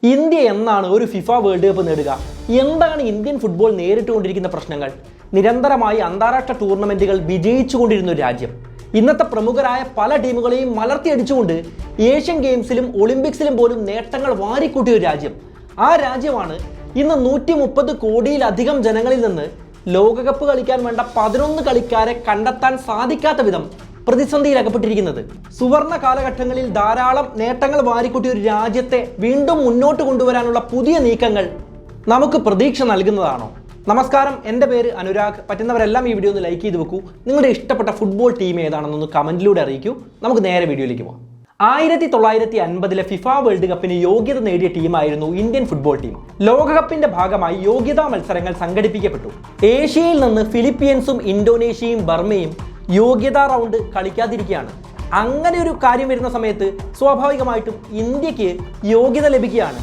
India എന്നാണ് ഒരു FIFA world cup നേടുക? എന്താണ് ഇന്ത്യൻ ഫുട്ബോൾ നേരിട്ടുകൊണ്ടിരിക്കുന്ന പ്രശ്നങ്ങൾ? നിരന്തരമായി അന്താരാഷ്ട്ര ടൂർണമെന്റുകൾ വിജയിച്ചുകൊണ്ടിരുന്ന ഒരു രാജ്യം, ഇന്നത്തെ പ്രമുഖരായ പല ടീമുകളെയും മലർത്തിയടിച്ചുകൊണ്ട് ഏഷ്യൻ ഗെയിംസിലും ഒളിമ്പിക്സിലും പോലും നേട്ടങ്ങൾ വാരിക്കൂട്ടിയ ഒരു രാജ്യം. ആ രാജ്യമാണ് ഇന്ന് 130 കോടിയിലധികം ജനങ്ങളിൽ നിന്ന് ലോകകപ്പ് കളിക്കാൻ വേണ്ട 11 കളിക്കാരെ കണ്ടെത്താൻ സാധിക്കാത്ത വിധം പ്രതിസന്ധിയിൽ അകപ്പെട്ടിരിക്കുന്നത്. സുവർണ കാലഘട്ടങ്ങളിൽ ധാരാളം നേട്ടങ്ങൾ വാരിക്കൂട്ടിയ ഒരു രാജ്യത്തെ വീണ്ടും മുന്നോട്ട് കൊണ്ടുവരാനുള്ള പുതിയ നീക്കങ്ങൾ നമുക്ക് പ്രതീക്ഷ നൽകുന്നതാണോ? നമസ്കാരം, എൻ്റെ പേര് അനുരാഗ്. പറ്റുന്നവരെല്ലാം ഈ വീഡിയോ ഒന്ന് ലൈക്ക് ചെയ്ത് വെക്കൂ. നിങ്ങളുടെ ഇഷ്ടപ്പെട്ട ഫുട്ബോൾ ടീം ഏതാണെന്നൊന്ന് കമന്റിലൂടെ അറിയിക്കൂ. നമുക്ക് നേരെ വീഡിയോയിലേക്ക് പോകാം. 1950 ഫിഫ വേൾഡ് കപ്പിന് യോഗ്യത നേടിയ ടീമായിരുന്നു ഇന്ത്യൻ ഫുട്ബോൾ ടീം. ലോകകപ്പിന്റെ ഭാഗമായി യോഗ്യതാ മത്സരങ്ങൾ സംഘടിപ്പിക്കപ്പെട്ടു. ഏഷ്യയിൽ നിന്ന് ഫിലിപ്പീൻസും ഇന്തോനേഷ്യയും ബർമയും യോഗ്യതാ റൗണ്ട് കളിക്കാതിരിക്കുകയാണ്. അങ്ങനെ ഒരു കാര്യം വരുന്ന സമയത്ത് സ്വാഭാവികമായിട്ടും ഇന്ത്യക്ക് യോഗ്യത ലഭിക്കുകയാണ്.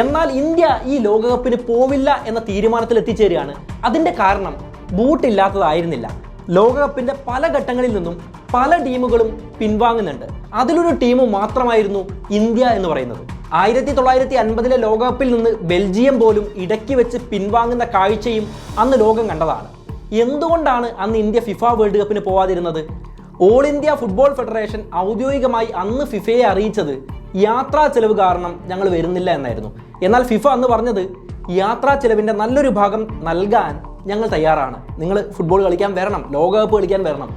എന്നാൽ ഇന്ത്യ ഈ ലോകകപ്പിന് പോവില്ല എന്ന തീരുമാനത്തിൽ എത്തിച്ചേരുകയാണ്. അതിന്റെ കാരണം ബൂട്ടില്ലാത്തതായിരുന്നില്ല. ലോകകപ്പിന്റെ പല ഘട്ടങ്ങളിൽ നിന്നും പല ടീമുകളും പിൻവാങ്ങുന്നുണ്ട്. അതിലൊരു ടീം മാത്രമായിരുന്നു ഇന്ത്യ എന്ന് പറയുന്നത്. 1950 ലോകകപ്പിൽ നിന്ന് ബെൽജിയം പോലും ഇടയ്ക്ക് വെച്ച് പിൻവാങ്ങുന്ന കാഴ്ചയും അന്ന് ലോകം കണ്ടതാണ്. എന്തുകൊണ്ടാണ് അന്ന് ഇന്ത്യ ഫിഫ വേൾഡ് കപ്പിന് പോവാതിരുന്നത്? ഓൾ ഇന്ത്യ ഫുട്ബോൾ ഫെഡറേഷൻ ഔദ്യോഗികമായി അന്ന് ഫിഫയെ അറിയിച്ചത് യാത്രാ ചെലവ് കാരണം ഞങ്ങൾ വരുന്നില്ല എന്നായിരുന്നു. എന്നാൽ ഫിഫ അന്ന് പറഞ്ഞത് യാത്രാ ചെലവിൻ്റെ നല്ലൊരു ഭാഗം നൽകാൻ ഞങ്ങൾ തയ്യാറാണ്, നിങ്ങൾ ഫുട്ബോൾ കളിക്കാൻ വരണം, ലോകകപ്പ് കളിക്കാൻ വരണം.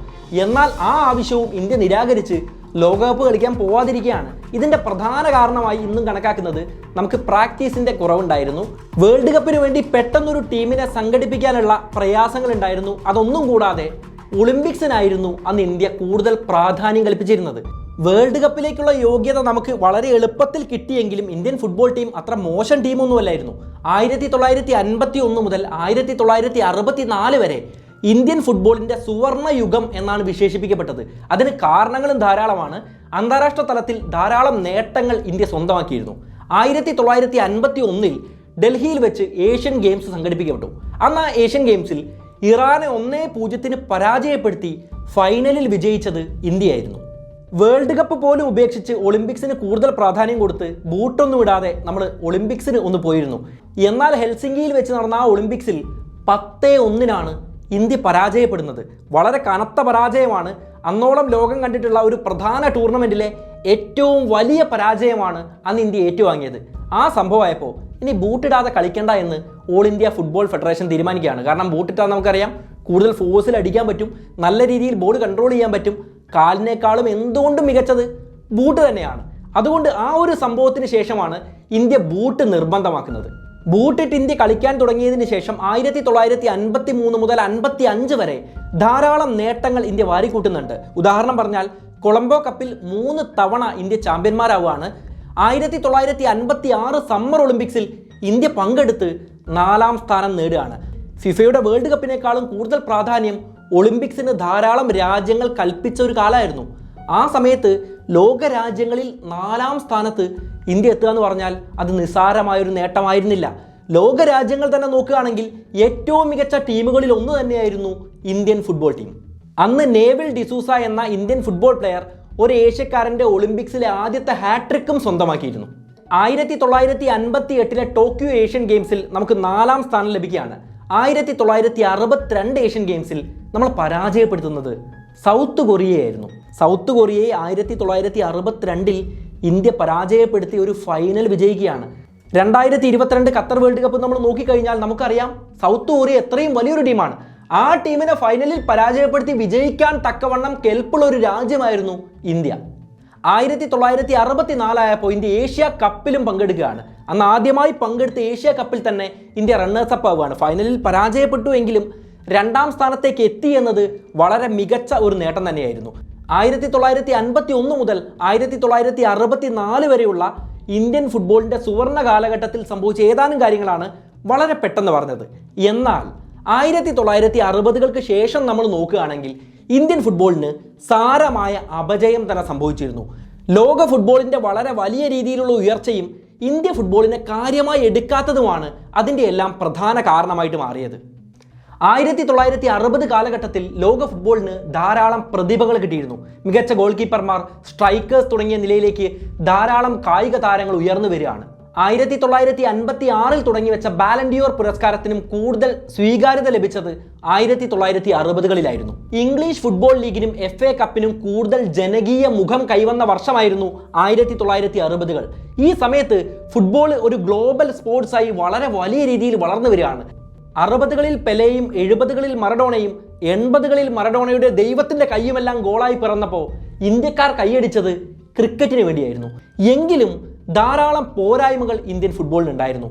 എന്നാൽ ആ ആവശ്യവും ഇന്ത്യ നിരാകരിച്ച് ലോകകപ്പ് കളിക്കാൻ പോവാതിരിക്കുകയാണ്. ഇതിൻ്റെ പ്രധാന കാരണമായി ഇന്നും കണക്കാക്കുന്നത് നമുക്ക് പ്രാക്ടീസിൻ്റെ കുറവുണ്ടായിരുന്നു. വേൾഡ് കപ്പിന് വേണ്ടി പെട്ടെന്നൊരു ടീമിനെ സംഘടിപ്പിക്കാനുള്ള പ്രയാസങ്ങൾ ഉണ്ടായിരുന്നു. അതൊന്നും കൂടാതെ ഒളിമ്പിക്സിനായിരുന്നു അന്ന് ഇന്ത്യ കൂടുതൽ പ്രാധാന്യം കൽപ്പിച്ചിരുന്നത്. വേൾഡ് കപ്പിലേക്കുള്ള യോഗ്യത നമുക്ക് വളരെ എളുപ്പത്തിൽ കിട്ടിയെങ്കിലും ഇന്ത്യൻ ഫുട്ബോൾ ടീം അത്ര മോശം ടീമൊന്നുമല്ലായിരുന്നു. 1951 മുതൽ 1964 വരെ ഇന്ത്യൻ ഫുട്ബോളിൻ്റെ സുവർണ യുഗം എന്നാണ് വിശേഷിപ്പിക്കപ്പെട്ടത്. അതിന് കാരണങ്ങളും ധാരാളമാണ്. അന്താരാഷ്ട്ര തലത്തിൽ ധാരാളം നേട്ടങ്ങൾ ഇന്ത്യ സ്വന്തമാക്കിയിരുന്നു. 1951 ഡൽഹിയിൽ വെച്ച് ഏഷ്യൻ ഗെയിംസ് സംഘടിപ്പിക്കപ്പെട്ടു. അന്ന് ആ ഏഷ്യൻ ഗെയിംസിൽ ഇറാനെ 1-0 പരാജയപ്പെടുത്തി ഫൈനലിൽ വിജയിച്ചത് ഇന്ത്യയായിരുന്നു. വേൾഡ് കപ്പ് പോലും ഉപേക്ഷിച്ച് ഒളിമ്പിക്സിന് കൂടുതൽ പ്രാധാന്യം കൊടുത്ത് ബൂട്ടൊന്നും ഇടാതെ നമ്മൾ ഒളിമ്പിക്സിന് ഒന്ന് പോയിരുന്നു. എന്നാൽ ഹെൽസിങ്കിയിൽ വെച്ച് നടന്ന ആ ഒളിമ്പിക്സിൽ 10-1 ഇന്ത്യ പരാജയപ്പെടുന്നത്. വളരെ കനത്ത പരാജയമാണ്. അന്നോളം ലോകം കണ്ടിട്ടുള്ള ഒരു പ്രധാന ടൂർണമെൻറ്റിലെ ഏറ്റവും വലിയ പരാജയമാണ് അന്ന് ഇന്ത്യ ഏറ്റുവാങ്ങിയത്. ആ സംഭവമായപ്പോൾ ഇനി ബൂട്ടിടാതെ കളിക്കേണ്ട എന്ന് ഓൾ ഇന്ത്യ ഫുട്ബോൾ ഫെഡറേഷൻ തീരുമാനിക്കുകയാണ്. കാരണം ബൂട്ടിട്ടാൽ നമുക്കറിയാം കൂടുതൽ ഫോഴ്സിൽ അടിക്കാൻ പറ്റും, നല്ല രീതിയിൽ ബോൾ കൺട്രോൾ ചെയ്യാൻ പറ്റും. കാലിനേക്കാളും എന്തുകൊണ്ടും മികച്ചത് ബൂട്ട് തന്നെയാണ്. അതുകൊണ്ട് ആ ഒരു സംഭവത്തിന് ശേഷമാണ് ഇന്ത്യ ബൂട്ട് നിർബന്ധമാക്കുന്നത്. ബൂട്ടിട്ട് ഇന്ത്യ കളിക്കാൻ തുടങ്ങിയതിന് ശേഷം 1953 മുതൽ 55 വരെ ധാരാളം നേട്ടങ്ങൾ ഇന്ത്യ വാരിക്കൂട്ടുന്നുണ്ട്. ഉദാഹരണം പറഞ്ഞാൽ കൊളംബോ കപ്പിൽ 3 തവണ ഇന്ത്യ ചാമ്പ്യന്മാരാവുകയാണ്. 1956 സമ്മർ ഒളിമ്പിക്സിൽ ഇന്ത്യ പങ്കെടുത്ത് 4ാം സ്ഥാനം നേടുകയാണ്. ഫിഫയുടെ വേൾഡ് കപ്പിനേക്കാളും കൂടുതൽ പ്രാധാന്യം ഒളിമ്പിക്സിന് ധാരാളം രാജ്യങ്ങൾ കൽപ്പിച്ച ഒരു കാലമായിരുന്നു. ആ സമയത്ത് ലോക രാജ്യങ്ങളിൽ 4ാം സ്ഥാനത്ത് ഇന്ത്യ എത്തുക എന്ന് പറഞ്ഞാൽ അത് നിസ്സാരമായൊരു നേട്ടമായിരുന്നില്ല. ലോക രാജ്യങ്ങൾ തന്നെ നോക്കുകയാണെങ്കിൽ ഏറ്റവും മികച്ച ടീമുകളിൽ ഒന്ന് തന്നെയായിരുന്നു ഇന്ത്യൻ ഫുട്ബോൾ ടീം. അന്ന് നേവിൽ ഡിസൂസ എന്ന ഇന്ത്യൻ ഫുട്ബോൾ പ്ലെയർ ഒരു ഏഷ്യക്കാരൻ്റെ ഒളിമ്പിക്സിലെ ആദ്യത്തെ ഹാട്രിക്കും സ്വന്തമാക്കിയിരുന്നു. 1958 ടോക്കിയോ ഏഷ്യൻ ഗെയിംസിൽ നമുക്ക് 4ാം സ്ഥാനം ലഭിക്കുകയാണ്. 1962 ഏഷ്യൻ ഗെയിംസിൽ നമ്മൾ പരാജയപ്പെടുത്തുന്നത് സൗത്ത് കൊറിയയായിരുന്നു. സൗത്ത് കൊറിയയെ 1962 ഇന്ത്യ പരാജയപ്പെടുത്തി ഒരു ഫൈനൽ വിജയിക്കുകയാണ്. 2022 ഖത്തർ വേൾഡ് കപ്പ് നമ്മൾ നോക്കിക്കഴിഞ്ഞാൽ നമുക്കറിയാം സൗത്ത് കൊറിയ എത്രയും വലിയൊരു ടീമാണ്. ആ ടീമിനെ ഫൈനലിൽ പരാജയപ്പെടുത്തി വിജയിക്കാൻ തക്കവണ്ണം കെൽപ്പുള്ള ഒരു രാജ്യമായിരുന്നു ഇന്ത്യ. 1964 ആയപ്പോൾ ഇന്ത്യ ഏഷ്യ കപ്പിലും പങ്കെടുക്കുകയാണ്. അന്ന് ആദ്യമായി പങ്കെടുത്ത ഏഷ്യ കപ്പിൽ തന്നെ ഇന്ത്യ റണ്ണേഴ്സ് അപ്പ് ആവുകയാണ്. ഫൈനലിൽ പരാജയപ്പെട്ടു എങ്കിലും 2ാം സ്ഥാനത്തേക്ക് എത്തി എന്നത് വളരെ മികച്ച ഒരു നേട്ടം തന്നെയായിരുന്നു. 1951 മുതൽ 1964 വരെയുള്ള ഇന്ത്യൻ ഫുട്ബോളിൻ്റെ സുവർണ കാലഘട്ടത്തിൽ സംഭവിച്ച ഏതാനും കാര്യങ്ങളാണ് വളരെ പെട്ടെന്ന് പറഞ്ഞത്. എന്നാൽ 1960-കൾക്ക് ശേഷം നമ്മൾ നോക്കുകയാണെങ്കിൽ ഇന്ത്യൻ ഫുട്ബോളിന് സാരമായ അപജയം തന്നെ സംഭവിച്ചിരുന്നു. ലോക ഫുട്ബോളിൻ്റെ വളരെ വലിയ രീതിയിലുള്ള ഉയർച്ചയും ഇന്ത്യ ഫുട്ബോളിനെ കാര്യമായി എടുക്കാത്തതുമാണ് അതിൻ്റെ എല്ലാം പ്രധാന കാരണമായിട്ട് മാറിയത്. 1960 കാലഘട്ടത്തിൽ ലോക ഫുട്ബോളിന് ധാരാളം പ്രതിഭകൾ കിട്ടിയിരുന്നു. മികച്ച ഗോൾ കീപ്പർമാർ, സ്ട്രൈക്കേഴ്സ് തുടങ്ങിയ നിലയിലേക്ക് ധാരാളം കായിക താരങ്ങൾ ഉയർന്നു വരികയാണ്. 1956 തുടങ്ങി വെച്ച ബാലൻഡിയോർ പുരസ്കാരത്തിനും കൂടുതൽ സ്വീകാര്യത ലഭിച്ചത് 1960-കളിലായിരുന്നു. ഇംഗ്ലീഷ് ഫുട്ബോൾ ലീഗിനും FA കപ്പിനും കൂടുതൽ ജനകീയ മുഖം കൈവന്ന വർഷമായിരുന്നു 1960-കൾ. ഈ സമയത്ത് ഫുട്ബോൾ ഒരു ഗ്ലോബൽ സ്പോർട്സായി വളരെ വലിയ രീതിയിൽ വളർന്നു വരികയാണ്. 60-കളിൽ പെലെയും 70-കളിൽ മറഡോണയും 80-കളിൽ മറഡോണയുടെ ദൈവത്തിന്റെ കയ്യുമെല്ലാം ഗോളായി പിറന്നപ്പോൾ ഇന്ത്യക്കാർ കൈയടിച്ചത് ക്രിക്കറ്റിന് വേണ്ടിയായിരുന്നു. എങ്കിലും ധാരാളം പോരായ്മകൾ ഇന്ത്യൻ ഫുട്ബോളിനുണ്ടായിരുന്നു.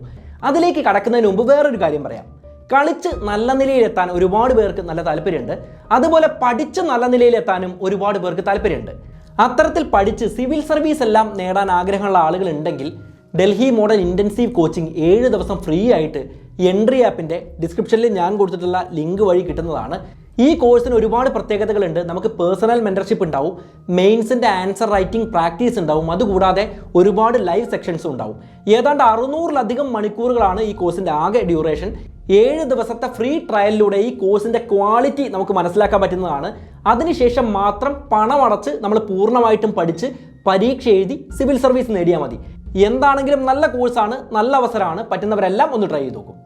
അതിലേക്ക് കടക്കുന്നതിന് മുമ്പ് വേറൊരു കാര്യം പറയാം. കളിച്ച് നല്ല നിലയിലെത്താൻ ഒരുപാട് പേർക്ക് നല്ല താല്പര്യമുണ്ട്. അതുപോലെ പഠിച്ച് നല്ല നിലയിലെത്താനും ഒരുപാട് പേർക്ക് താല്പര്യമുണ്ട്. അത്തരത്തിൽ പഠിച്ച് സിവിൽ സർവീസ് എല്ലാം നേടാൻ ആഗ്രഹമുള്ള ആളുകൾ ഉണ്ടെങ്കിൽ ഡൽഹി മോഡൽ ഇൻറ്റൻസീവ് കോച്ചിങ് 7 ദിവസം ഫ്രീ ആയിട്ട് എൻട്രി ആപ്പിൻ്റെ ഡിസ്ക്രിപ്ഷനിൽ ഞാൻ കൊടുത്തിട്ടുള്ള ലിങ്ക് വഴി കിട്ടുന്നതാണ്. ഈ കോഴ്സിന് ഒരുപാട് പ്രത്യേകതകളുണ്ട്. നമുക്ക് പേഴ്സണൽ മെൻറ്റർഷിപ്പ് ഉണ്ടാവും, മെയിൻസിൻ്റെ ആൻസർ റൈറ്റിംഗ് പ്രാക്ടീസ് ഉണ്ടാവും, അതുകൂടാതെ ഒരുപാട് ലൈവ് സെക്ഷൻസും ഉണ്ടാവും. ഏതാണ്ട് 600-ലധികം മണിക്കൂറുകളാണ് ഈ കോഴ്സിൻ്റെ ആകെ ഡ്യൂറേഷൻ. 7 ദിവസത്തെ ഫ്രീ ട്രയലിലൂടെ ഈ കോഴ്സിൻ്റെ ക്വാളിറ്റി നമുക്ക് മനസ്സിലാക്കാൻ പറ്റുന്നതാണ്. അതിനുശേഷം മാത്രം പണമടച്ച് നമ്മൾ പൂർണ്ണമായിട്ടും പഠിച്ച് പരീക്ഷ എഴുതി സിവിൽ സർവീസ് നേടിയാൽ മതി. എന്താണെങ്കിലും നല്ല കോഴ്സാണ്, നല്ല അവസരമാണ്. പറ്റുന്നവരെല്ലാം ഒന്ന് ട്രൈ ചെയ്ത് നോക്കും.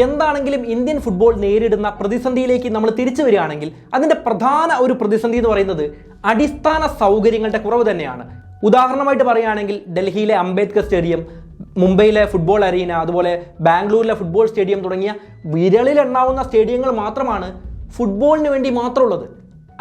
എന്താണെങ്കിലും ഇന്ത്യൻ ഫുട്ബോൾ നേരിടുന്ന പ്രതിസന്ധിയിലേക്ക് നമ്മൾ തിരിച്ചു വരികയാണെങ്കിൽ അതിൻ്റെ പ്രധാന ഒരു പ്രതിസന്ധി എന്ന് പറയുന്നത് അടിസ്ഥാന സൗകര്യങ്ങളുടെ കുറവ് തന്നെയാണ്. ഉദാഹരണമായിട്ട് പറയുകയാണെങ്കിൽ ഡൽഹിയിലെ അംബേദ്കർ സ്റ്റേഡിയം, മുംബൈയിലെ ഫുട്ബോൾ അരീന, അതുപോലെ ബാംഗ്ലൂരിലെ ഫുട്ബോൾ സ്റ്റേഡിയം തുടങ്ങിയ വിരളിലെണ്ണാവുന്ന സ്റ്റേഡിയങ്ങൾ മാത്രമാണ് ഫുട്ബോളിന് വേണ്ടി മാത്രമുള്ളത്.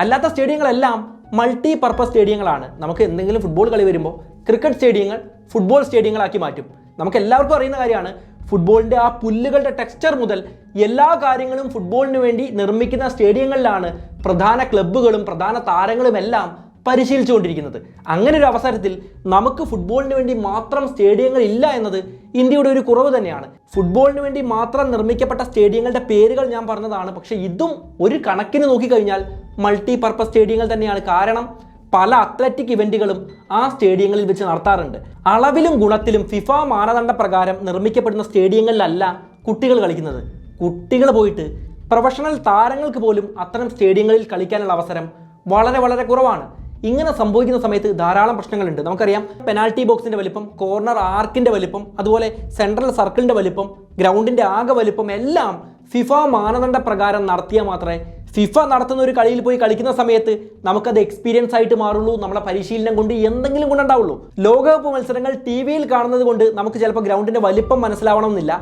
അല്ലാത്ത സ്റ്റേഡിയങ്ങളെല്ലാം മൾട്ടി പർപ്പസ് സ്റ്റേഡിയങ്ങളാണ്. നമുക്ക് എന്തെങ്കിലും ഫുട്ബോൾ കളി വരുമ്പോൾ ക്രിക്കറ്റ് സ്റ്റേഡിയങ്ങൾ ഫുട്ബോൾ സ്റ്റേഡിയങ്ങളാക്കി മാറ്റും. നമുക്ക് എല്ലാവർക്കും അറിയുന്ന കാര്യമാണ്. ഫുട്ബോളിൻ്റെ ആ പുല്ലുകളുടെ ടെക്സ്ചർ മുതൽ എല്ലാ കാര്യങ്ങളും ഫുട്ബോളിന് വേണ്ടി നിർമ്മിക്കുന്ന സ്റ്റേഡിയങ്ങളിലാണ് പ്രധാന ക്ലബ്ബുകളും പ്രധാന താരങ്ങളും എല്ലാം പരിശീലിച്ചുകൊണ്ടിരിക്കുന്നത്. അങ്ങനെ ഒരു അവസരത്തിൽ നമുക്ക് ഫുട്ബോളിന് വേണ്ടി മാത്രം സ്റ്റേഡിയങ്ങൾ ഇല്ല എന്നത് ഇന്ത്യയുടെ ഒരു കുറവ് തന്നെയാണ്. ഫുട്ബോളിന് വേണ്ടി മാത്രം നിർമ്മിക്കപ്പെട്ട സ്റ്റേഡിയങ്ങളുടെ പേരുകൾ ഞാൻ പറഞ്ഞതാണ്. പക്ഷേ ഇതും ഒരു കണക്കിന് നോക്കിക്കഴിഞ്ഞാൽ മൾട്ടി പർപ്പസ് സ്റ്റേഡിയങ്ങൾ തന്നെയാണ്. കാരണം പല അത്ലറ്റിക് ഇവന്റുകളും ആ സ്റ്റേഡിയങ്ങളിൽ വെച്ച് നടത്താറുണ്ട്. അളവിലും ഗുണത്തിലും ഫിഫ മാനദണ്ഡ പ്രകാരം നിർമ്മിക്കപ്പെടുന്ന സ്റ്റേഡിയങ്ങളിലല്ല കുട്ടികൾ കളിക്കുന്നത്. കുട്ടികൾ പോയിട്ട് പ്രൊഫഷണൽ താരങ്ങൾക്ക് പോലും അത്തരം സ്റ്റേഡിയങ്ങളിൽ കളിക്കാനുള്ള അവസരം വളരെ വളരെ കുറവാണ്. ഇങ്ങനെ സംഭവിക്കുന്ന സമയത്ത് ധാരാളം പ്രശ്നങ്ങളുണ്ട്. നമുക്കറിയാം, പെനാൽറ്റി ബോക്സിന്റെ വലിപ്പം, കോർണർ ആർക്കിന്റെ വലിപ്പം, അതുപോലെ സെൻട്രൽ സർക്കിളിന്റെ വലിപ്പം, ഗ്രൗണ്ടിന്റെ ആകെ വലിപ്പം എല്ലാം ഫിഫ മാനദണ്ഡ പ്രകാരം നടത്തിയാൽ മാത്രമേ ഫിഫ നടത്തുന്ന ഒരു കളിയിൽ പോയി കളിക്കുന്ന സമയത്ത് നമുക്കത് എക്സ്പീരിയൻസ് ആയിട്ട് മാറുള്ളൂ. നമ്മളെ പരിശീലനം കൊണ്ട് എന്തെങ്കിലും ഗുണമുണ്ടാവുള്ളൂ. ലോകകപ്പ് മത്സരങ്ങൾ TV-യിൽ കാണുന്നത് കൊണ്ട് നമുക്ക് ചിലപ്പോൾ ഗ്രൗണ്ടിന്റെ വലിപ്പം മനസ്സിലാവണമെന്നില്ല.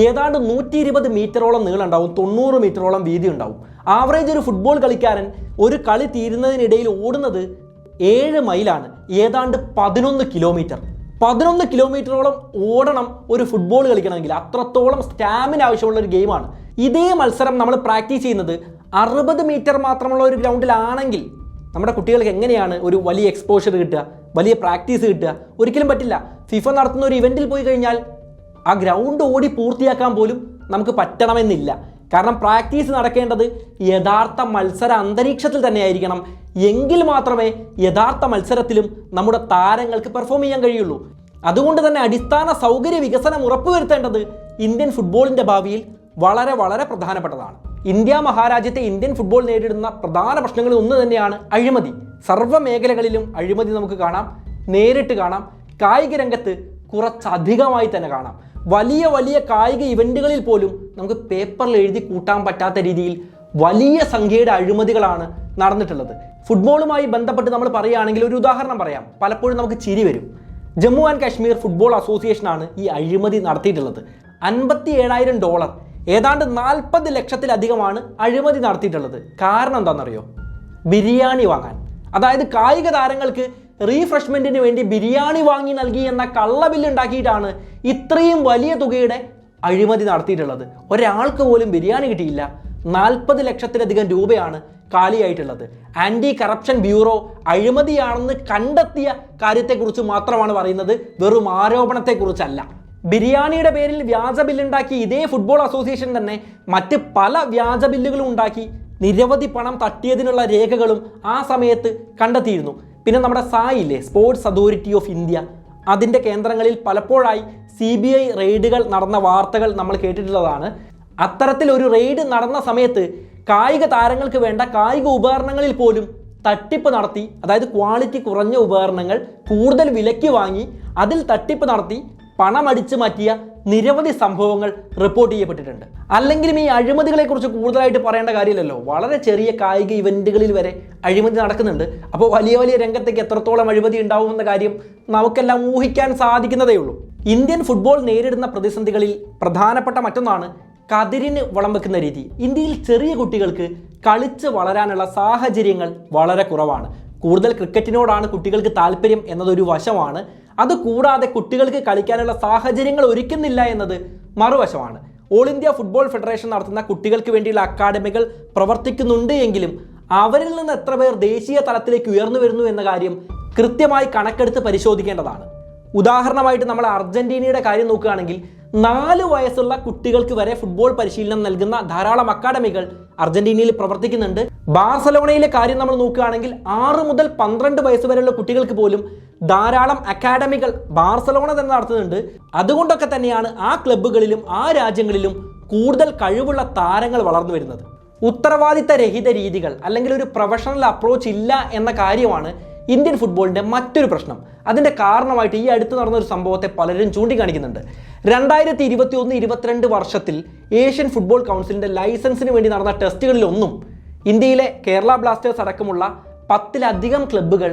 ഏതാണ്ട് 120 മീറ്ററോളം നീളം ഉണ്ടാവും, 90 മീറ്ററോളം വീതി ഉണ്ടാവും. ആവറേജ് ഒരു ഫുട്ബോൾ കളിക്കാരൻ ഒരു കളി തീരുന്നതിനിടയിൽ ഓടുന്നത് 7 മൈലാണ്, ഏതാണ്ട് 11 കിലോമീറ്റർ. 11 കിലോമീറ്ററോളം ഓടണം ഒരു ഫുട്ബോൾ കളിക്കണമെങ്കിൽ. അത്രത്തോളം സ്റ്റാമിന ആവശ്യമുള്ള ഒരു ഗെയിമാണ്. ഇതേ മത്സരം നമ്മൾ പ്രാക്ടീസ് ചെയ്യുന്നത് 60 മീറ്റർ മാത്രമുള്ള ഒരു ഗ്രൗണ്ടിലാണെങ്കിൽ നമ്മുടെ കുട്ടികൾക്ക് എങ്ങനെയാണ് ഒരു വലിയ എക്സ്പോഷർ കിട്ടുക, വലിയ പ്രാക്ടീസ് കിട്ടുക? ഒരിക്കലും പറ്റില്ല. ഫിഫ നടത്തുന്ന ഒരു ഇവന്റിൽ പോയി കഴിഞ്ഞാൽ ആ ഗ്രൗണ്ട് ഓടി പൂർത്തിയാക്കാൻ പോലും നമുക്ക് പറ്റണമെന്നില്ല. കാരണം പ്രാക്ടീസ് നടക്കേണ്ടത് യഥാർത്ഥ മത്സര അന്തരീക്ഷത്തിൽ തന്നെയായിരിക്കണം. എങ്കിൽ മാത്രമേ യഥാർത്ഥ മത്സരത്തിലും നമ്മുടെ താരങ്ങൾക്ക് പെർഫോം ചെയ്യാൻ കഴിയുള്ളൂ. അതുകൊണ്ട് തന്നെ അടിസ്ഥാന സൗകര്യ വികസനം ഉറപ്പുവരുത്തേണ്ടത് ഇന്ത്യൻ ഫുട്ബോളിൻ്റെ ഭാവിയിൽ വളരെ വളരെ പ്രധാനപ്പെട്ടതാണ്. ഇന്ത്യ മഹാരാജ്യത്തെ ഇന്ത്യൻ ഫുട്ബോൾ നേരിടുന്ന പ്രധാന പ്രശ്നങ്ങളിൽ ഒന്ന് തന്നെയാണ് അഴിമതി. സർവ്വ മേഖലകളിലും അഴിമതി നമുക്ക് കാണാം, നേരിട്ട് കാണാം. കായിക രംഗത്ത് കുറച്ചധികമായി തന്നെ കാണാം. വലിയ വലിയ കായിക ഇവന്റുകളിൽ പോലും നമുക്ക് പേപ്പറിൽ എഴുതി കൂട്ടാൻ പറ്റാത്ത രീതിയിൽ വലിയ സംഖ്യയുടെ അഴിമതികളാണ് നടന്നിട്ടുള്ളത്. ഫുട്ബോളുമായി ബന്ധപ്പെട്ട് നമ്മൾ പറയുകയാണെങ്കിൽ ഒരു ഉദാഹരണം പറയാം. പലപ്പോഴും നമുക്ക് ചിരി വരും. ജമ്മു ആൻഡ് കാശ്മീർ ഫുട്ബോൾ അസോസിയേഷനാണ് ഈ അഴിമതി നടത്തിയിട്ടുള്ളത്. $57,000, ഏതാണ്ട് 40 ലക്ഷത്തിലധികമാണ് അഴിമതി നടത്തിയിട്ടുള്ളത്. കാരണം എന്താണെന്നറിയോ? ബിരിയാണി വാങ്ങാൻ. അതായത് കായിക താരങ്ങൾക്ക് റീഫ്രഷ്മെന്റിന് വേണ്ടി ബിരിയാണി വാങ്ങി നൽകി എന്ന കള്ളബില്ല് ഉണ്ടാക്കിയിട്ടാണ് ഇത്രയും വലിയ തുകയുടെ അഴിമതി നടത്തിയിട്ടുള്ളത്. ഒരാൾക്ക് പോലും ബിരിയാണി കിട്ടിയില്ല. 40 ലക്ഷത്തിലധികം രൂപയാണ് കാലിയായിട്ടുള്ളത്. ആന്റി കറപ്ഷൻ ബ്യൂറോ അഴിമതിയാണെന്ന് കണ്ടെത്തിയ കാര്യത്തെക്കുറിച്ച് മാത്രമാണ് പറയുന്നത്, വെറും ആരോപണത്തെക്കുറിച്ചല്ല. ബിരിയാണിയുടെ പേരിൽ വ്യാജ ബില്ലുണ്ടാക്കി ഇതേ ഫുട്ബോൾ അസോസിയേഷൻ തന്നെ മറ്റ് പല വ്യാജ ബില്ലുകളും ഉണ്ടാക്കി നിരവധി പണം തട്ടിയതിനുള്ള രേഖകളും ആ സമയത്ത് കണ്ടെത്തിയിരുന്നു. പിന്നെ നമ്മുടെ സായില്ലേ, സ്പോർട്സ് അതോറിറ്റി ഓഫ് ഇന്ത്യ, അതിൻ്റെ കേന്ദ്രങ്ങളിൽ പലപ്പോഴായി CBI റെയ്ഡുകൾ നടന്ന വാർത്തകൾ നമ്മൾ കേട്ടിട്ടുള്ളതാണ്. അത്തരത്തിൽ ഒരു റെയ്ഡ് നടന്ന സമയത്ത് കായിക താരങ്ങൾക്ക് വേണ്ട കായിക ഉപകരണങ്ങളിൽ പോലും തട്ടിപ്പ് നടത്തി. അതായത് ക്വാളിറ്റി കുറഞ്ഞ ഉപകരണങ്ങൾ കൂടുതൽ വിലയ്ക്ക് വാങ്ങി അതിൽ തട്ടിപ്പ് നടത്തി പണമടിച്ചു മാറ്റിയ നിരവധി സംഭവങ്ങൾ റിപ്പോർട്ട് ചെയ്യപ്പെട്ടിട്ടുണ്ട്. അല്ലെങ്കിലും ഈ അഴിമതികളെക്കുറിച്ച് കൂടുതലായിട്ട് പറയേണ്ട കാര്യമില്ലല്ലോ. വളരെ ചെറിയ കായിക ഇവന്റുകളിൽ വരെ അഴിമതി നടക്കുന്നുണ്ട്. അപ്പോൾ വലിയ വലിയ രംഗത്തേക്ക് എത്രത്തോളം അഴിമതി ഉണ്ടാവുമെന്ന കാര്യം നമുക്കെല്ലാം ഊഹിക്കാൻ സാധിക്കുന്നതേ ഉള്ളൂ. ഇന്ത്യൻ ഫുട്ബോൾ നേരിടുന്ന പ്രതിസന്ധികളിൽ പ്രധാനപ്പെട്ട മറ്റൊന്നാണ് കതിരിന് വളം വെക്കുന്ന രീതി. ഇന്ത്യയിൽ ചെറിയ കുട്ടികൾക്ക് കളിച്ച് വളരാനുള്ള സാഹചര്യങ്ങൾ വളരെ കുറവാണ്. കൂടുതൽ ക്രിക്കറ്റിനോടാണ് കുട്ടികൾക്ക് താല്പര്യം എന്നതൊരു വശമാണ്. അതുകൂടാതെ കുട്ടികൾക്ക് കളിക്കാനുള്ള സാഹചര്യങ്ങൾ ഒരുക്കുന്നില്ല എന്നത് മറുവശമാണ്. ഓൾ ഇന്ത്യ ഫുട്ബോൾ ഫെഡറേഷൻ നടത്തുന്ന കുട്ടികൾക്ക് വേണ്ടിയുള്ള അക്കാഡമികൾ പ്രവർത്തിക്കുന്നുണ്ട് എങ്കിലും അവരിൽ നിന്ന് എത്ര പേർ ദേശീയ തലത്തിലേക്ക് ഉയർന്നു വരുന്നു എന്ന കാര്യം കൃത്യമായി കണക്കെടുത്ത് പരിശോധിക്കേണ്ടതാണ്. ഉദാഹരണമായിട്ട് നമ്മൾ അർജന്റീനയുടെ കാര്യം നോക്കുകയാണെങ്കിൽ 4 വയസ്സുള്ള കുട്ടികൾക്ക് വരെ ഫുട്ബോൾ പരിശീലനം നൽകുന്ന ധാരാളം അക്കാഡമികൾ അർജന്റീനയിൽ പ്രവർത്തിക്കുന്നുണ്ട്. ബാർസലോണയിലെ കാര്യം നമ്മൾ നോക്കുകയാണെങ്കിൽ 6 മുതൽ 12 വയസ്സ് വരെയുള്ള കുട്ടികൾക്ക് പോലും ധാരാളം അക്കാഡമികൾ ബാർസലോണ തന്നെ നടത്തുന്നുണ്ട്. അതുകൊണ്ടൊക്കെ തന്നെയാണ് ആ ക്ലബ്ബുകളിലും ആ രാജ്യങ്ങളിലും കൂടുതൽ കഴിവുള്ള താരങ്ങൾ വളർന്നു വരുന്നത്. ഉത്തരവാദിത്ത രഹിത രീതികൾ അല്ലെങ്കിൽ ഒരു പ്രൊഫഷണൽ അപ്രോച്ച് ഇല്ല എന്ന കാര്യമാണ് ഇന്ത്യൻ ഫുട്ബോളിൻ്റെ മറ്റൊരു പ്രശ്നം. അതിൻ്റെ കാരണമായിട്ട് ഈ അടുത്ത് നടന്ന ഒരു സംഭവത്തെ പലരും ചൂണ്ടിക്കാണിക്കുന്നുണ്ട്. 2021-22 വർഷത്തിൽ ഏഷ്യൻ ഫുട്ബോൾ കൗൺസിലിൻ്റെ ലൈസൻസിന് വേണ്ടി നടന്ന ടെസ്റ്റുകളിലൊന്നും ഇന്ത്യയിലെ കേരള ബ്ലാസ്റ്റേഴ്സ് അടക്കമുള്ള 10-ലധികം ക്ലബ്ബുകൾ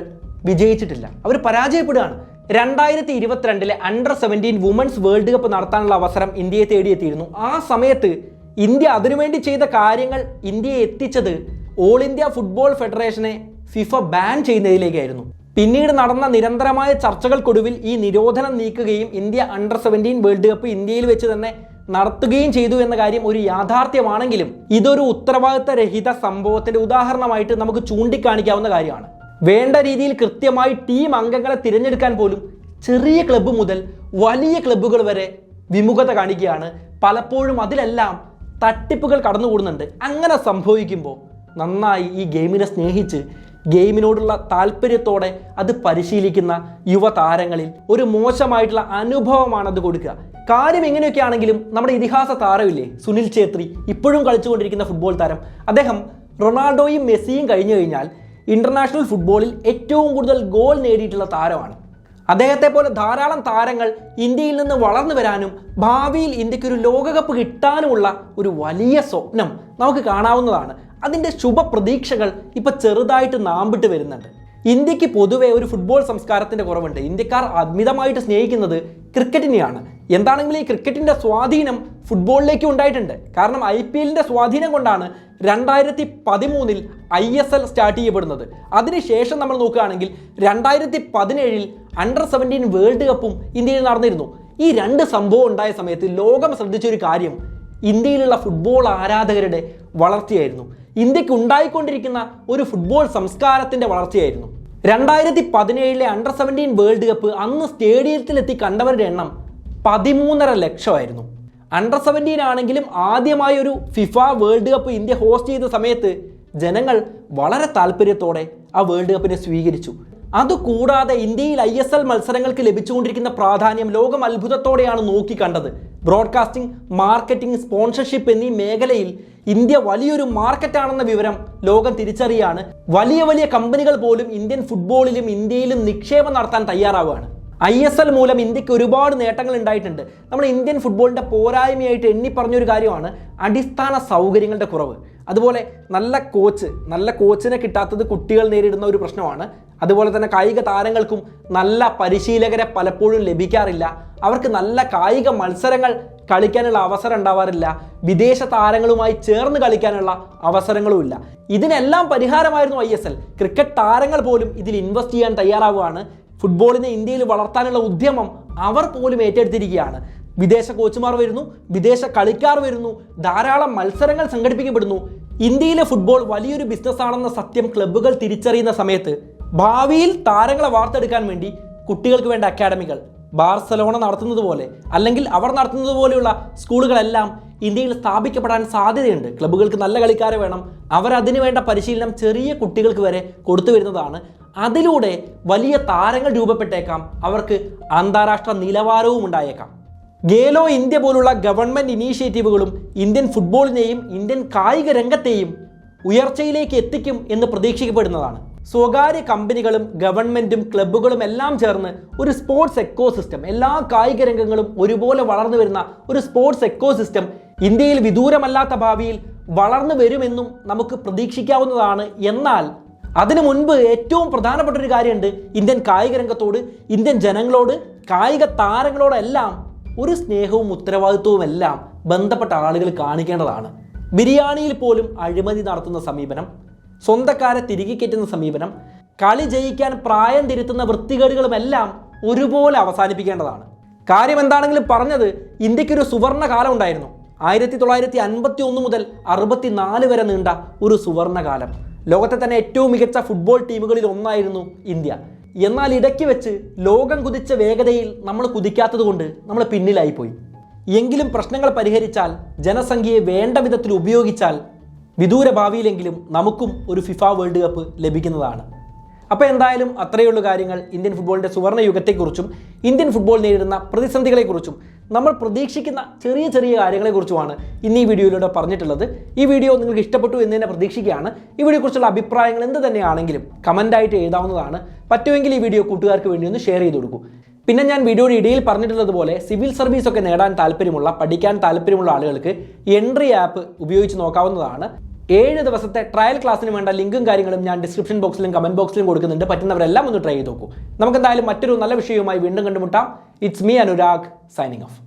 വിജയിച്ചിട്ടില്ല. അവർ പരാജയപ്പെടുകയാണ്. 2022 അണ്ടർ-17 വുമൻസ് വേൾഡ് കപ്പ് നടത്താനുള്ള അവസരം ഇന്ത്യയെ തേടിയെത്തിയിരുന്നു. ആ സമയത്ത് ഇന്ത്യ അതിനുവേണ്ടി ചെയ്ത കാര്യങ്ങൾ ഇന്ത്യയെ എത്തിച്ചത് ഓൾ ഇന്ത്യ ഫുട്ബോൾ ഫെഡറേഷനെ ഫിഫ ബാൻ ചെയ്യുന്നതിലേക്കായിരുന്നു. പിന്നീട് നടന്ന നിരന്തരമായ ചർച്ചകൾക്കൊടുവിൽ ഈ നിരോധനം നീക്കുകയും ഇന്ത്യ അണ്ടർ-17 വേൾഡ് കപ്പ് ഇന്ത്യയിൽ വെച്ച് തന്നെ നടത്തുകയും ചെയ്തു എന്ന കാര്യം ഒരു യാഥാർത്ഥ്യമാണെങ്കിലും ഇതൊരു ഉത്തരവാദിത്ത രഹിത സംഭവത്തിന്റെ ഉദാഹരണമായിട്ട് നമുക്ക് ചൂണ്ടിക്കാണിക്കാവുന്ന കാര്യമാണ്. വേണ്ട രീതിയിൽ കൃത്യമായി ടീം അംഗങ്ങളെ തിരഞ്ഞെടുക്കാൻ പോലും ചെറിയ ക്ലബ്ബ് മുതൽ വലിയ ക്ലബ്ബുകൾ വരെ വിമുഖത കാണിക്കുകയാണ്. പലപ്പോഴും അതിലെല്ലാം തട്ടിപ്പുകൾ കടന്നുകൂടുന്നുണ്ട്. അങ്ങനെ സംഭവിക്കുമ്പോൾ നന്നായി ഈ ഗെയിമിനെ സ്നേഹിച്ച് ഗെയിമിനോടുള്ള താല്പര്യത്തോടെ അത് പരിശീലിക്കുന്ന യുവതാരങ്ങളിൽ ഒരു മോശമായിട്ടുള്ള അനുഭവമാണ് അത് കൊടുക്കുക. കാര്യം എങ്ങനെയൊക്കെ ആണെങ്കിലും നമ്മുടെ ഇതിഹാസ താരമില്ലേ സുനിൽ ഛേത്രി, ഇപ്പോഴും കളിച്ചുകൊണ്ടിരിക്കുന്ന ഫുട്ബോൾ താരം, അദ്ദേഹം റൊണാൾഡോയും മെസ്സിയും കഴിഞ്ഞു കഴിഞ്ഞാൽ ഇന്റർനാഷണൽ ഫുട്ബോളിൽ ഏറ്റവും കൂടുതൽ ഗോൾ നേടിയിട്ടുള്ള താരമാണ്. അദ്ദേഹത്തെ പോലെ ധാരാളം താരങ്ങൾ ഇന്ത്യയിൽ നിന്ന് വളർന്നു വരാനും ഭാവിയിൽ ഇന്ത്യക്കൊരു ലോകകപ്പ് കിട്ടാനുമുള്ള ഒരു വലിയ സ്വപ്നം നമുക്ക് കാണാവുന്നതാണ്. അതിൻ്റെ ശുഭപ്രതീക്ഷകൾ ഇപ്പോൾ ചെറുതായിട്ട് നാമ്പിട്ട് വരുന്നുണ്ട്. ഇന്ത്യക്ക് പൊതുവെ ഒരു ഫുട്ബോൾ സംസ്കാരത്തിൻ്റെ കുറവുണ്ട്. ഇന്ത്യക്കാർ അമിതമായിട്ട് സ്നേഹിക്കുന്നത് ക്രിക്കറ്റിനെയാണ്. എന്താണെങ്കിലും ഈ ക്രിക്കറ്റിൻ്റെ സ്വാധീനം ഫുട്ബോളിലേക്കും ഉണ്ടായിട്ടുണ്ട്. കാരണം IPLൻ്റെ സ്വാധീനം കൊണ്ടാണ് 2013 ISL സ്റ്റാർട്ട് ചെയ്യപ്പെടുന്നത്. അതിനുശേഷം നമ്മൾ നോക്കുകയാണെങ്കിൽ 2017 അണ്ടർ-17 വേൾഡ് കപ്പും ഇന്ത്യയിൽ നടന്നിരുന്നു. ഈ 2 സംഭവം ഉണ്ടായ സമയത്ത് ലോകം ശ്രദ്ധിച്ചൊരു കാര്യം ഇന്ത്യയിലുള്ള ഫുട്ബോൾ ആരാധകരുടെ വളർച്ചയായിരുന്നു. ഇന്ത്യക്ക് ഉണ്ടായിക്കൊണ്ടിരിക്കുന്ന ഒരു ഫുട്ബോൾ സംസ്കാരത്തിൻ്റെ വളർച്ചയായിരുന്നു. 2017 അണ്ടർ-17 വേൾഡ് കപ്പ് അന്ന് സ്റ്റേഡിയത്തിലെത്തി കണ്ടവരുടെ എണ്ണം 13.5 ലക്ഷമായിരുന്നു. അണ്ടർ-17 ആണെങ്കിലും ആദ്യമായി ഒരു FIFA world cup India host ചെയ്ത സമയത്ത് ജനങ്ങൾ വളരെ താല്പര്യത്തോടെ ആ വേൾഡ് കപ്പിനെ സ്വീകരിച്ചു. അതുകൂടാതെ ഇന്ത്യയിൽ ISL മത്സരങ്ങൾക്ക് ലഭിച്ചുകൊണ്ടിരിക്കുന്ന പ്രാധാന്യം ലോകം അത്ഭുതത്തോടെയാണ് നോക്കിക്കണ്ടത്. ബ്രോഡ്കാസ്റ്റിംഗ്, മാർക്കറ്റിംഗ്, സ്പോൺസർഷിപ്പ് എന്നീ മേഖലയിൽ ഇന്ത്യ വലിയൊരു മാർക്കറ്റാണെന്ന വിവരം ലോകം തിരിച്ചറിയാണ്. വലിയ വലിയ കമ്പനികൾ പോലും ഇന്ത്യൻ ഫുട്ബോളിലും ഇന്ത്യയിലും നിക്ഷേപം നടത്താൻ തയ്യാറാവുകയാണ്. ISL മൂലം ഇന്ത്യക്ക് ഒരുപാട് നേട്ടങ്ങൾ ഉണ്ടായിട്ടുണ്ട്. നമ്മൾ ഇന്ത്യൻ ഫുട്ബോളിൻ്റെ പോരായ്മയായിട്ട് എണ്ണി പറഞ്ഞൊരു കാര്യമാണ് അടിസ്ഥാന സൗകര്യങ്ങളുടെ കുറവ്. അതുപോലെ നല്ല കോച്ചിനെ കിട്ടാത്തത് കുട്ടികൾ നേരിടുന്ന ഒരു പ്രശ്നമാണ്. അതുപോലെ തന്നെ കായിക താരങ്ങൾക്കും നല്ല പരിശീലകരെ പലപ്പോഴും ലഭിക്കാറില്ല. അവർക്ക് നല്ല കായിക മത്സരങ്ങൾ കളിക്കാനുള്ള അവസരം ഉണ്ടാവാറില്ല. വിദേശ താരങ്ങളുമായി ചേർന്ന് കളിക്കാനുള്ള അവസരങ്ങളുമില്ല. ഇതിനെല്ലാം പരിഹാരമായിരുന്നു ISL. ക്രിക്കറ്റ് താരങ്ങൾ പോലും ഇതിൽ ഇൻവെസ്റ്റ് ചെയ്യാൻ തയ്യാറാവുകയാണ്. ഫുട്ബോളിനെ ഇന്ത്യയിൽ വളർത്താനുള്ള ഉദ്യമം അവർ പോലും ഏറ്റെടുത്തിരിക്കുകയാണ്. വിദേശ കോച്ചുമാർ വരുന്നു, വിദേശ കളിക്കാർ വരുന്നു, ധാരാളം മത്സരങ്ങൾ സംഘടിപ്പിക്കപ്പെടുന്നു. ഇന്ത്യയിലെ ഫുട്ബോൾ വലിയൊരു ബിസിനസ്സാണെന്ന സത്യം ക്ലബ്ബുകൾ തിരിച്ചറിയുന്ന സമയത്ത് ഭാവിയിൽ താരങ്ങളെ വാർത്തെടുക്കാൻ വേണ്ടി കുട്ടികൾക്ക് വേണ്ട അക്കാഡമികൾ ബാർസലോണ നടത്തുന്നത് പോലെ അല്ലെങ്കിൽ അവർ നടത്തുന്നത് പോലെയുള്ള സ്കൂളുകളെല്ലാം ഇന്ത്യയിൽ സ്ഥാപിക്കപ്പെടാൻ സാധ്യതയുണ്ട്. ക്ലബ്ബുകൾക്ക് നല്ല കളിക്കാരെ വേണം. അവരതിനു വേണ്ട പരിശീലനം ചെറിയ കുട്ടികൾക്ക് വരെ കൊടുത്തു വരുന്നതാണ്. അതിലൂടെ വലിയ താരങ്ങൾ രൂപപ്പെട്ടേക്കാം. അവർക്ക് അന്താരാഷ്ട്ര നിലവാരവും ഉണ്ടായേക്കാം. ഗേലോ ഇന്ത്യ പോലുള്ള ഗവൺമെൻറ് ഇനീഷ്യേറ്റീവുകളും ഇന്ത്യൻ ഫുട്ബോളിനെയും ഇന്ത്യൻ കായിക രംഗത്തെയും ഉയർച്ചയിലേക്ക് എത്തിക്കും എന്ന് പ്രതീക്ഷിക്കപ്പെടുന്നതാണ്. സ്വകാര്യ കമ്പനികളും ഗവൺമെന്റും ക്ലബ്ബുകളും എല്ലാം ചേർന്ന് ഒരു സ്പോർട്സ് എക്കോസിസ്റ്റം, എല്ലാ കായിക രംഗങ്ങളും ഒരുപോലെ വളർന്നു വരുന്ന ഒരു സ്പോർട്സ് എക്കോസിസ്റ്റം ഇന്ത്യയിൽ വിദൂരമല്ലാത്ത ഭാവിയിൽ വളർന്നു വരുമെന്നും നമുക്ക് പ്രതീക്ഷിക്കാവുന്നതാണ്. എന്നാൽ അതിനു മുൻപ് ഏറ്റവും പ്രധാനപ്പെട്ട ഒരു കാര്യമുണ്ട്. ഇന്ത്യൻ കായിക രംഗത്തോട്, ഇന്ത്യൻ ജനങ്ങളോട്, കായിക താരങ്ങളോടെല്ലാം ഒരു സ്നേഹവും ഉത്തരവാദിത്വവും എല്ലാം ബന്ധപ്പെട്ട ആളുകൾ കാണിക്കേണ്ടതാണ്. ബിരിയാണിയിൽ പോലും അഴിമതി നടത്തുന്ന സമീപനം, സ്വന്തക്കാരെ തിരികെ കയറ്റുന്ന സമീപനം, കളി ജയിക്കാൻ പ്രായം തിരുത്തുന്ന വൃത്തികേടുകളുമെല്ലാം ഒരുപോലെ അവസാനിപ്പിക്കേണ്ടതാണ്. കാര്യം എന്താണെങ്കിലും പറഞ്ഞത്, ഇന്ത്യക്കൊരു സുവർണ കാലം ഉണ്ടായിരുന്നു. 1951 മുതൽ 64 വരെ നീണ്ട ഒരു സുവർണ കാലം. ലോകത്തെ തന്നെ ഏറ്റവും മികച്ച ഫുട്ബോൾ ടീമുകളിൽ ഒന്നായിരുന്നു ഇന്ത്യ. എന്നാൽ ഇടയ്ക്ക് വെച്ച് ലോകം കുതിച്ച വേഗതയിൽ നമ്മൾ കുതിക്കാത്തത് കൊണ്ട് നമ്മൾ പിന്നിലായിപ്പോയി. എങ്കിലും പ്രശ്നങ്ങൾ പരിഹരിച്ചാൽ, ജനസംഖ്യയെ വേണ്ട വിധത്തിൽ ഉപയോഗിച്ചാൽ വിദൂര ഭാവിയിലെങ്കിലും നമുക്കും ഒരു ഫിഫ വേൾഡ് കപ്പ് ലഭിക്കുന്നതാണ്. അപ്പോൾ എന്തായാലും അത്രയുള്ള കാര്യങ്ങൾ ഇന്ത്യൻ ഫുട്ബോളിൻ്റെ സുവർണ്ണ യുഗത്തെക്കുറിച്ചും ഇന്ത്യൻ ഫുട്ബോൾ നേരിടുന്ന പ്രതിസന്ധികളെക്കുറിച്ചും നമ്മൾ പ്രതീക്ഷിക്കുന്ന ചെറിയ ചെറിയ കാര്യങ്ങളെക്കുറിച്ചുമാണ് ഇന്ന് ഈ വീഡിയോയിലൂടെ പറഞ്ഞിട്ടുള്ളത്. ഈ വീഡിയോ നിങ്ങൾക്ക് ഇഷ്ടപ്പെട്ടു എന്ന് തന്നെ പ്രതീക്ഷിക്കുകയാണ്. ഈ വീഡിയോയെക്കുറിച്ചുള്ള അഭിപ്രായങ്ങൾ എന്ത് തന്നെയാണെങ്കിലും കമൻ്റായിട്ട് എഴുതാവുന്നതാണ്. പറ്റുമെങ്കിൽ ഈ വീഡിയോ കൂട്ടുകാർക്ക് വേണ്ടി ഒന്ന് ഷെയർ ചെയ്ത് കൊടുക്കൂ. പിന്നെ ഞാൻ വീഡിയോയുടെ ഇടയിൽ പറഞ്ഞിട്ടുള്ളതുപോലെ സിവിൽ സർവീസ് ഒക്കെ നേടാൻ താല്പര്യമുള്ള, പഠിക്കാൻ താല്പര്യമുള്ള ആളുകൾക്ക് എൻട്രി ആപ്പ് ഉപയോഗിച്ച് നോക്കാവുന്നതാണ്. 7 ദിവസത്തെ ട്രയൽ ക്ലാസ്സിന് വേണ്ട ലിങ്കും കാര്യങ്ങളും ഞാൻ ഡിസ്ക്രിപ്ഷൻ ബോക്സിലും കമന്റ് ബോക്സിലും കൊടുക്കുന്നുണ്ട്. പറ്റുന്നവരെല്ലാം ഒന്ന് ട്രൈ ചെയ്ത് നോക്കൂ. നമുക്ക് എന്തായാലും മറ്റൊരു നല്ല വിഷയവുമായി വീണ്ടും കണ്ടുമുട്ടാം. It's me Anurag, signing off.